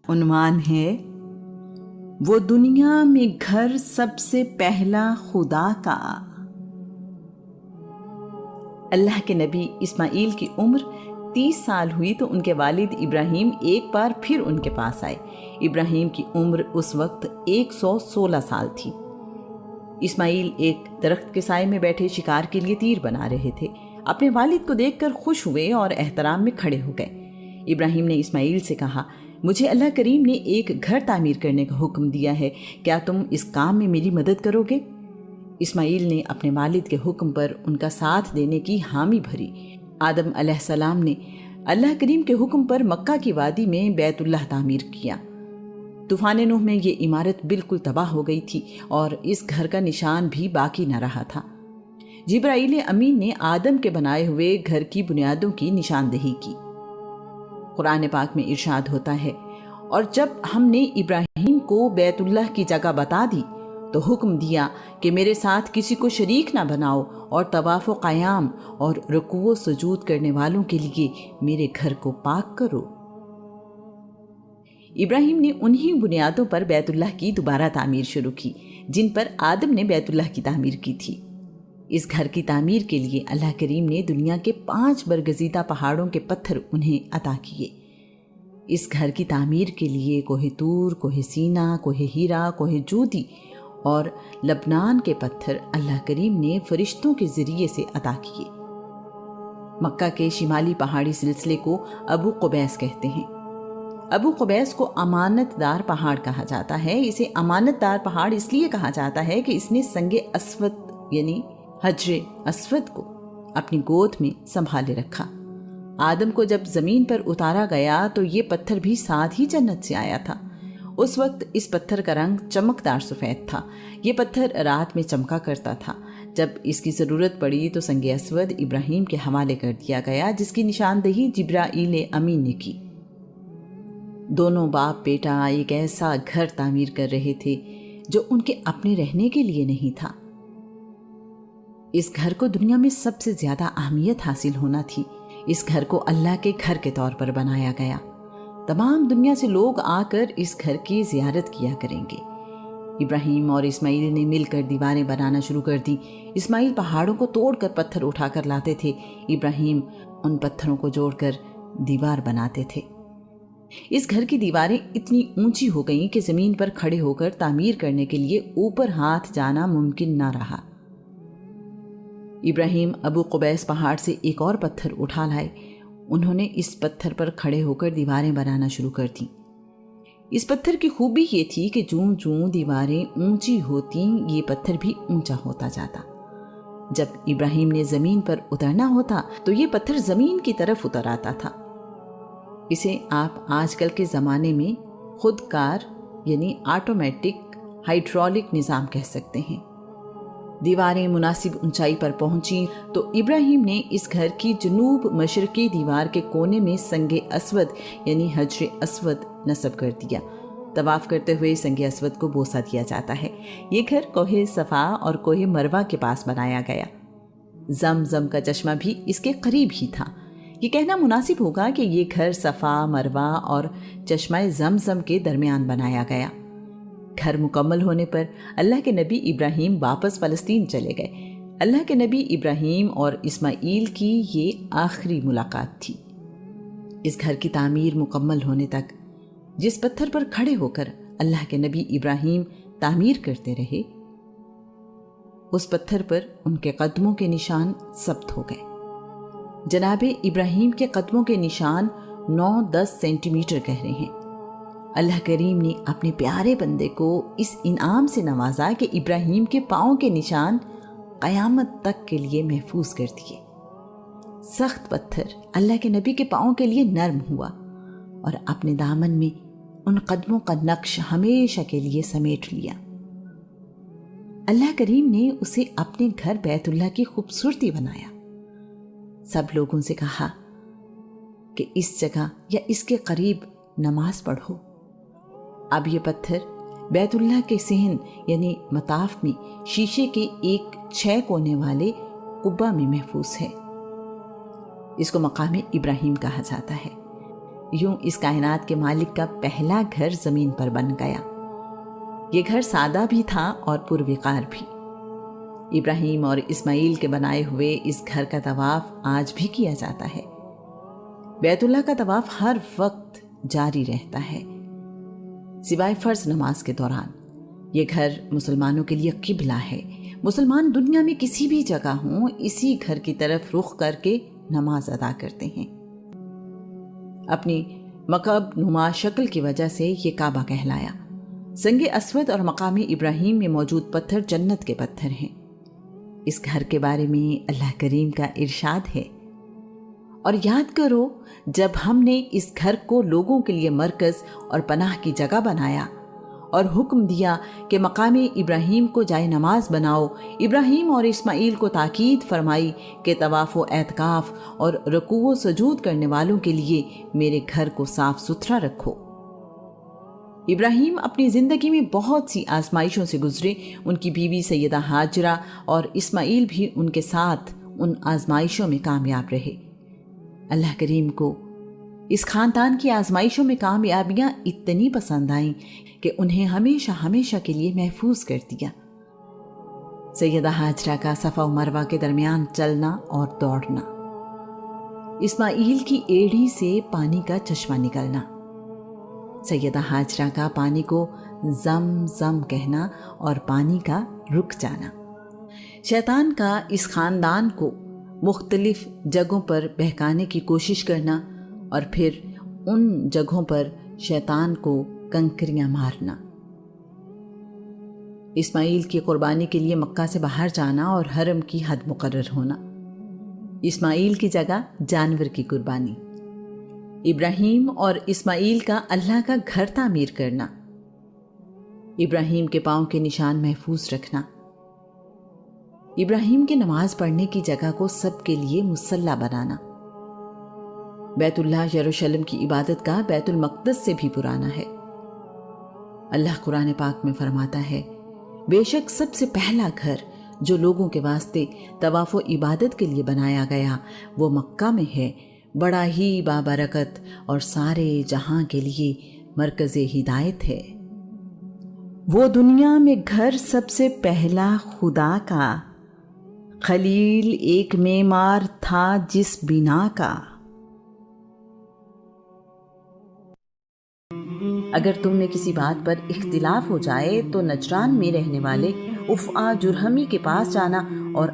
عنوان ہے وہ دنیا میں گھر سب سے پہلا خدا کا۔ اللہ کے نبی اسماعیل کی عمر 30 سال ہوئی تو ان کے والد ابراہیم ایک بار پھر ان کے پاس آئے۔ ابراہیم کی عمر اس وقت 116 سال تھی۔ اسماعیل ایک درخت کے سائے میں بیٹھے شکار کے لیے تیر بنا رہے تھے۔ اپنے والد کو دیکھ کر خوش ہوئے اور احترام میں کھڑے ہو گئے۔ ابراہیم نے اسماعیل سے کہا، مجھے اللہ کریم نے ایک گھر تعمیر کرنے کا حکم دیا ہے، کیا تم اس کام میں میری مدد کرو گے؟ اسماعیل نے اپنے والد کے حکم پر ان کا ساتھ دینے کی حامی بھری۔ آدم علیہ السلام نے اللہ کریم کے حکم پر مکہ کی وادی میں بیت اللہ تعمیر کیا۔ طوفان نوح میں یہ عمارت بالکل تباہ ہو گئی تھی اور اس گھر کا نشان بھی باقی نہ رہا تھا۔ جبرائیل امین نے آدم کے بنائے ہوئے گھر کی بنیادوں کی نشاندہی کی۔ قرآن پاک میں ارشاد ہوتا ہے، اور جب ہم نے ابراہیم کو بیت اللہ کی جگہ بتا دی تو حکم دیا کہ میرے ساتھ کسی کو شریک نہ بناؤ اور طواف و قیام اور رکوع و سجود کرنے والوں کے لیے میرے گھر کو پاک کرو۔ ابراہیم نے انہی بنیادوں پر بیت اللہ کی دوبارہ تعمیر شروع کی جن پر آدم نے بیت اللہ کی تعمیر کی تھی۔ اس گھر کی تعمیر کے لیے اللہ کریم نے دنیا کے 5 برگزیدہ پہاڑوں کے پتھر انہیں عطا کیے۔ اس گھر کی تعمیر کے لیے کوہ طور، کوہ سینا، کوہ ہیرا، کوہ جودی اور لبنان کے پتھر اللہ کریم نے فرشتوں کے ذریعے سے عطا کیے۔ مکہ کے شمالی پہاڑی سلسلے کو ابو قبیس کہتے ہیں۔ ابو قبیس کو امانت دار پہاڑ کہا جاتا ہے۔ اسے امانت دار پہاڑ اس لیے کہا جاتا ہے کہ اس نے سنگ اسود یعنی حجر اسود کو اپنی گود میں سنبھالے رکھا۔ آدم کو جب زمین پر اتارا گیا تو یہ پتھر بھی ساتھ ہی جنت سے آیا تھا۔ اس وقت اس پتھر کا رنگ چمکدار سفید تھا۔ یہ پتھر رات میں چمکا کرتا تھا۔ جب اس کی ضرورت پڑی تو سنگ اسود ابراہیم کے حوالے کر دیا گیا، جس کی نشاندہی جبرائیل امین نے کی۔ دونوں باپ بیٹا ایک ایسا گھر تعمیر کر رہے تھے جو ان کے اپنے رہنے کے لیے نہیں تھا۔ اس گھر کو دنیا میں سب سے زیادہ اہمیت حاصل ہونا تھی۔ اس گھر کو اللہ کے گھر کے طور پر بنایا گیا۔ تمام دنیا سے لوگ آ کر اس گھر کی زیارت کیا کریں گے۔ ابراہیم اور اسماعیل نے مل کر دیواریں بنانا شروع کر دی۔ اسماعیل پہاڑوں کو توڑ کر پتھر اٹھا کر لاتے تھے، ابراہیم ان پتھروں کو جوڑ کر دیوار بناتے تھے۔ اس گھر کی دیواریں اتنی اونچی ہو گئیں کہ زمین پر کھڑے ہو کر تعمیر کرنے کے لیے اوپر ہاتھ جانا ممکن نہ رہا۔ ابراہیم ابو قبیس پہاڑ سے ایک اور پتھر اٹھا لائے۔ انہوں نے اس پتھر پر کھڑے ہو کر دیواریں بنانا شروع کر دیں۔ اس پتھر کی خوبی یہ تھی کہ جوں جوں دیواریں اونچی ہوتیں یہ پتھر بھی اونچا ہوتا جاتا۔ جب ابراہیم نے زمین پر اترنا ہوتا تو یہ پتھر زمین کی طرف اتر آتا تھا۔ اسے آپ آج کل کے زمانے میں خود کار یعنی آٹومیٹک ہائیڈرولک نظام کہہ سکتے ہیں۔ دیواریں مناسب اونچائی پر پہنچیں تو ابراہیم نے اس گھر کی جنوب مشرقی دیوار کے کونے میں سنگ اسود یعنی حجر اسود نصب کر دیا۔ طواف کرتے ہوئے سنگ اسود کو بوسہ دیا جاتا ہے۔ یہ گھر کوہ صفا اور کوہ مروہ کے پاس بنایا گیا۔ زمزم کا چشمہ بھی اس کے قریب ہی تھا۔ یہ کہنا مناسب ہوگا کہ یہ گھر صفا، مروہ اور چشمہ زمزم کے درمیان بنایا گیا۔ گھر مکمل ہونے پر اللہ کے نبی ابراہیم واپس فلسطین چلے گئے۔ اللہ کے نبی ابراہیم اور اسماعیل کی یہ آخری ملاقات تھی۔ اس گھر کی تعمیر مکمل ہونے تک جس پتھر پر کھڑے ہو کر اللہ کے نبی ابراہیم تعمیر کرتے رہے، اس پتھر پر ان کے قدموں کے نشان ثبت ہو گئے۔ جناب ابراہیم کے قدموں کے نشان 9-10 سینٹی میٹر گہرے ہیں۔ اللہ کریم نے اپنے پیارے بندے کو اس انعام سے نوازا کہ ابراہیم کے پاؤں کے نشان قیامت تک کے لیے محفوظ کر دیے۔ سخت پتھر اللہ کے نبی کے پاؤں کے لیے نرم ہوا اور اپنے دامن میں ان قدموں کا نقش ہمیشہ کے لیے سمیٹ لیا۔ اللہ کریم نے اسے اپنے گھر بیت اللہ کی خوبصورتی بنایا۔ سب لوگوں سے کہا کہ اس جگہ یا اس کے قریب نماز پڑھو۔ اب یہ پتھر بیت اللہ کے صحن یعنی مطاف میں شیشے کے ایک 6 کونے والے قبہ میں محفوظ ہے۔ اس کو مقام ابراہیم کہا جاتا ہے۔ یوں اس کائنات کے مالک کا پہلا گھر زمین پر بن گیا۔ یہ گھر سادہ بھی تھا اور پروقار بھی۔ ابراہیم اور اسماعیل کے بنائے ہوئے اس گھر کا طواف آج بھی کیا جاتا ہے۔ بیت اللہ کا طواف ہر وقت جاری رہتا ہے، سوائے فرض نماز کے دوران۔ یہ گھر مسلمانوں کے لیے قبلہ ہے۔ مسلمان دنیا میں کسی بھی جگہ ہوں، اسی گھر کی طرف رخ کر کے نماز ادا کرتے ہیں۔ اپنی مکعب نما شکل کی وجہ سے یہ کعبہ کہلایا۔ سنگ اسود اور مقام ابراہیم میں موجود پتھر جنت کے پتھر ہیں۔ اس گھر کے بارے میں اللہ کریم کا ارشاد ہے، اور یاد کرو جب ہم نے اس گھر کو لوگوں کے لیے مرکز اور پناہ کی جگہ بنایا اور حکم دیا کہ مقام ابراہیم کو جائے نماز بناؤ۔ ابراہیم اور اسماعیل کو تاکید فرمائی کہ طواف و اعتکاف اور رکوع و سجود کرنے والوں کے لیے میرے گھر کو صاف ستھرا رکھو۔ ابراہیم اپنی زندگی میں بہت سی آزمائشوں سے گزرے۔ ان کی بیوی سیدہ ہاجرہ اور اسماعیل بھی ان کے ساتھ ان آزمائشوں میں کامیاب رہے۔ اللہ کریم کو اس خاندان کی آزمائشوں میں کامیابیاں اتنی پسند آئیں کہ انہیں ہمیشہ ہمیشہ کے لیے محفوظ کر دیا۔ سیدہ ہاجرہ کا صفا و مروہ کے درمیان چلنا اور دوڑنا، اسماعیل کی ایڑی سے پانی کا چشمہ نکلنا، سیدہ ہاجرہ کا پانی کو زم زم کہنا اور پانی کا رک جانا، شیطان کا اس خاندان کو مختلف جگہوں پر بہکانے کی کوشش کرنا اور پھر ان جگہوں پر شیطان کو کنکریاں مارنا، اسماعیل کی قربانی کے لیے مکہ سے باہر جانا اور حرم کی حد مقرر ہونا، اسماعیل کی جگہ جانور کی قربانی، ابراہیم اور اسماعیل کا اللہ کا گھر تعمیر کرنا، ابراہیم کے پاؤں کے نشان محفوظ رکھنا، ابراہیم کے نماز پڑھنے کی جگہ کو سب کے لیے مصلی بنانا، بیت اللہ یروشلم کی عبادت گاہ بیت المقدس سے بھی پرانا ہے۔ اللہ قرآن پاک میں فرماتا ہے، بے شک سب سے پہلا گھر جو لوگوں کے واسطے طواف و عبادت کے لیے بنایا گیا وہ مکہ میں ہے، بڑا ہی بابرکت اور سارے جہاں کے لیے مرکز ہدایت ہے۔ وہ دنیا میں گھر سب سے پہلا خدا کا، خلیل ایک معمار تھا جس بنا کا۔ اگر تم میں کسی بات پر اختلاف ہو جائے تو نجران میں رہنے والے افعا جرہمی کے پاس جانا اور